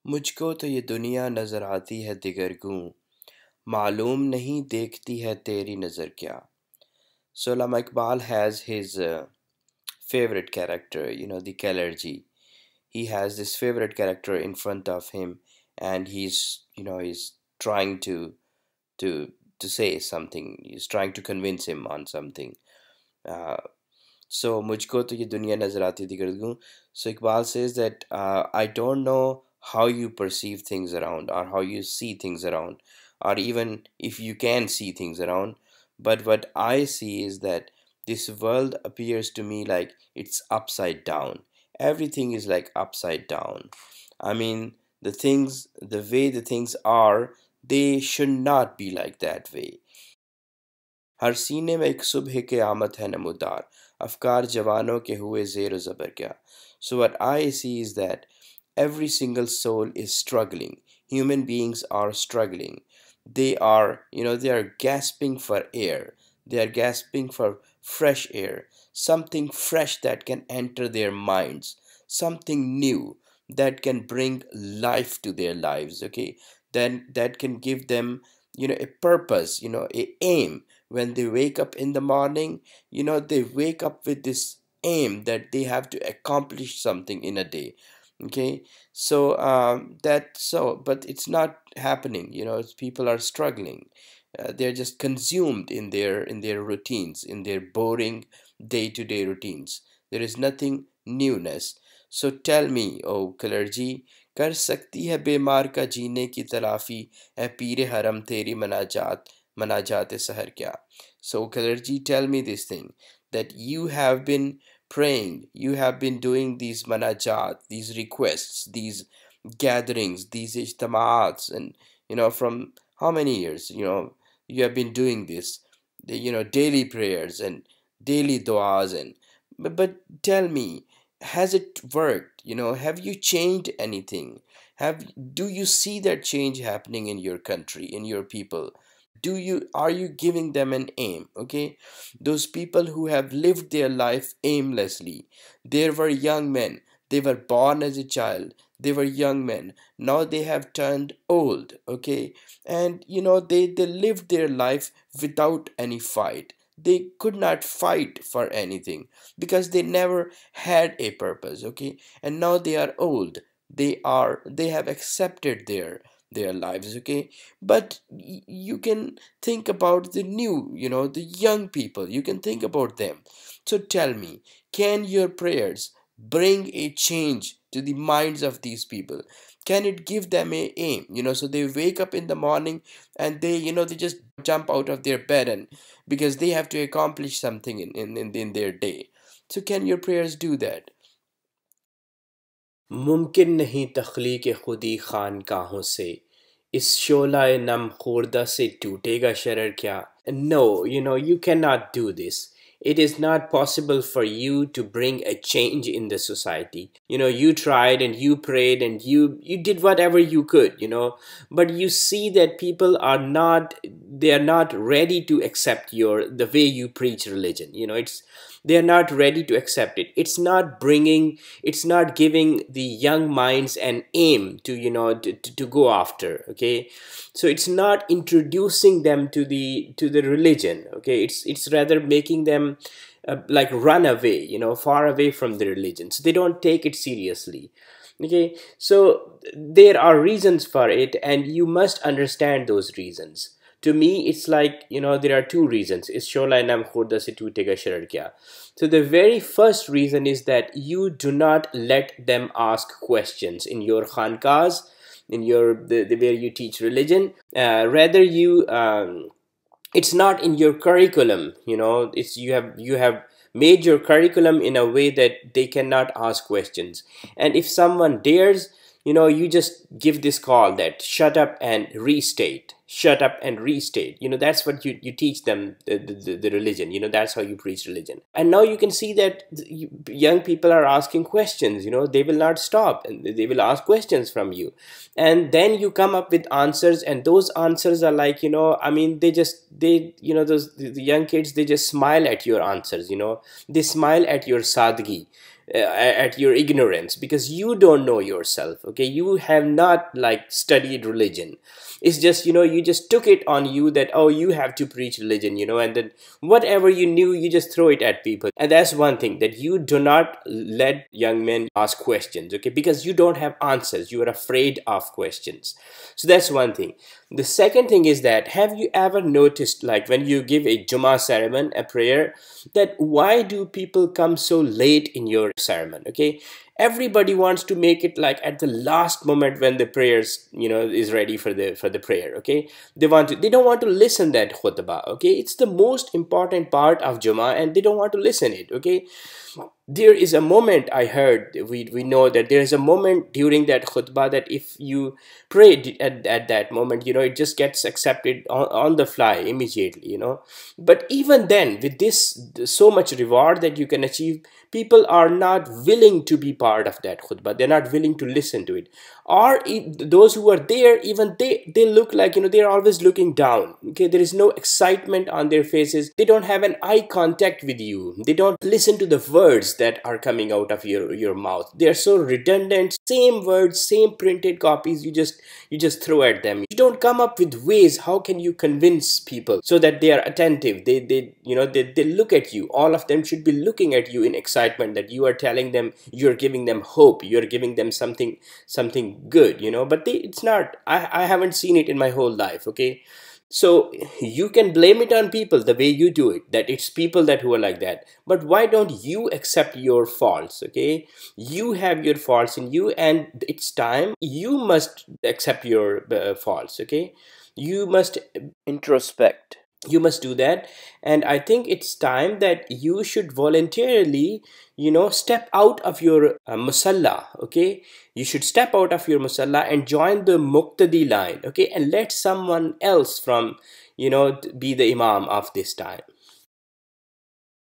मुझको तो ये दुनिया नज़र आती है दिगरगूं, मालूम नहीं देखती है तेरी नज़र क्या. So Allama Iqbal has his favorite character, the Kalerji. He has this favorite character in front of him, and he's trying to to say something. He's trying to convince him on something. Uh, so मुझको तो ये दुनिया नज़र आती दिगरगूं. So Iqbal says that I don't know how you perceive things around or how you see things around, or even if you can see things around, but what I see is that this world appears to me like it's upside down. Everything is like upside down. I mean, the way the things are, they should not be like that way. हर सीने में एक सुबह के आमद है नमूदार अफकार जवानों के हुए ज़ेर ज़बर क्या. So what I see is that every single soul is struggling. Human beings are struggling. They are gasping for air. They are gasping for fresh air, something fresh that can enter their minds, something new that can bring life to their lives, okay? Then that can give them, a purpose, a aim. When they wake up in the morning, they wake up with this aim that they have to accomplish something in a day. Okay, so but it's not happening. People are struggling. They're just consumed in their routines, in their boring day-to-day routines. There is nothing newness. So tell me, oh Kalerji, कर सकती है बीमार का जीने की तलाफी है पीरे हरम तेरी मनाजात सहर क्या. So Kalerji, tell me this thing, that you have been praying, you have been doing these manajat, these requests, these gatherings, these ijtamaats, and from how many years, you have been doing this, daily prayers and daily du'as, but tell me, has it worked? Have you changed anything? Do you see that change happening in your country, in your people? Are you giving them an aim? Okay, those people who have lived their life aimlessly, they were young men, they were born as a child, they were young men, now they have turned old, okay, and they lived their life without any fight. They could not fight for anything because they never had a purpose, okay, and now they are old. They have accepted their lives, okay, but you can think about the new, the young people. You can think about them. So tell me, can your prayers bring a change to the minds of these people? Can it give them a aim, so they wake up in the morning and they just jump out of their bed, and because they have to accomplish something in their day. So can your prayers do that? मुमकिन नहीं तख्लीक खुदी खानकाहों से इस शोला नम खुर्दा से टूटेगा शरर क्या. No, you cannot do this. It is not possible for you to bring a change in the society. You tried and you prayed and you did whatever you could, but you see that people are not ready to accept the way you preach religion. They are not ready to accept it. It's not giving the young minds an aim to go after, okay. So it's not introducing them to the religion, okay. It's rather making them like run away, far away from the religion, so they don't take it seriously, okay. So there are reasons for it, and you must understand those reasons. To me, it's like, there are two reasons. Is shola nam khurda se tootega sharar kya. So the very first reason is that you do not let them ask questions in your khankas, in the where you teach religion. Rather, it's not in your curriculum. It's you have made your curriculum in a way that they cannot ask questions. And if someone dares, you just give this call that shut up and restate, shut up and restate. That's what you teach them, the religion. That's how you preach religion. And now you can see that young people are asking questions. They will not stop, and they will ask questions from you, and then you come up with answers, and those answers are like, I mean, those the young kids, they just smile at your answers. They smile at your sadgi. at your ignorance, because you don't know yourself. Okay, you have not like studied religion. It's just, you just took it on you that, oh, you have to preach religion, and then whatever you knew, you just throw it at people. And that's one thing, that you do not let young men ask questions, okay, because you don't have answers, you are afraid of questions. So that's one thing. The second thing is that, have you ever noticed, like when you give a Jummah sermon, a prayer, that why do people come so late in your sermon? Okay, everybody wants to make it like at the last moment when the prayers, is ready for the prayer. Okay, they don't want to listen that khutbah. Okay, it's the most important part of Jummah, and they don't want to listen it. Okay, there is a moment, I heard, we know that there is a moment during that khutbah that if you pray at that moment, it just gets accepted on the fly immediately. But even then, with this so much reward that you can achieve, people are not willing to be part of that khutbah. They're not willing to listen to it. Or those who are there, even they look like, they're always looking down. Okay, there is no excitement on their faces. They don't have an eye contact with you. They don't listen to the words that are coming out of your mouth. They are so redundant, same words, same printed copies, you just throw at them. You don't come up with ways how can you convince people so that they are attentive. They look at you. All of them should be looking at you in excitement, that you are telling them, you're giving them hope, you're giving them something good. But it's not. I haven't seen it in my whole life. Okay, so you can blame it on people the way you do it, that it's people that who are like that. But why don't you accept your faults? Okay, you have your faults in you, and it's time you must accept your faults. Okay, you must Introspect. you must do that. And I think it's time that you should voluntarily, step out of your musalla. Okay, you should step out of your musalla and join the muqtadi line. Okay, and let someone else from, be the imam of this time.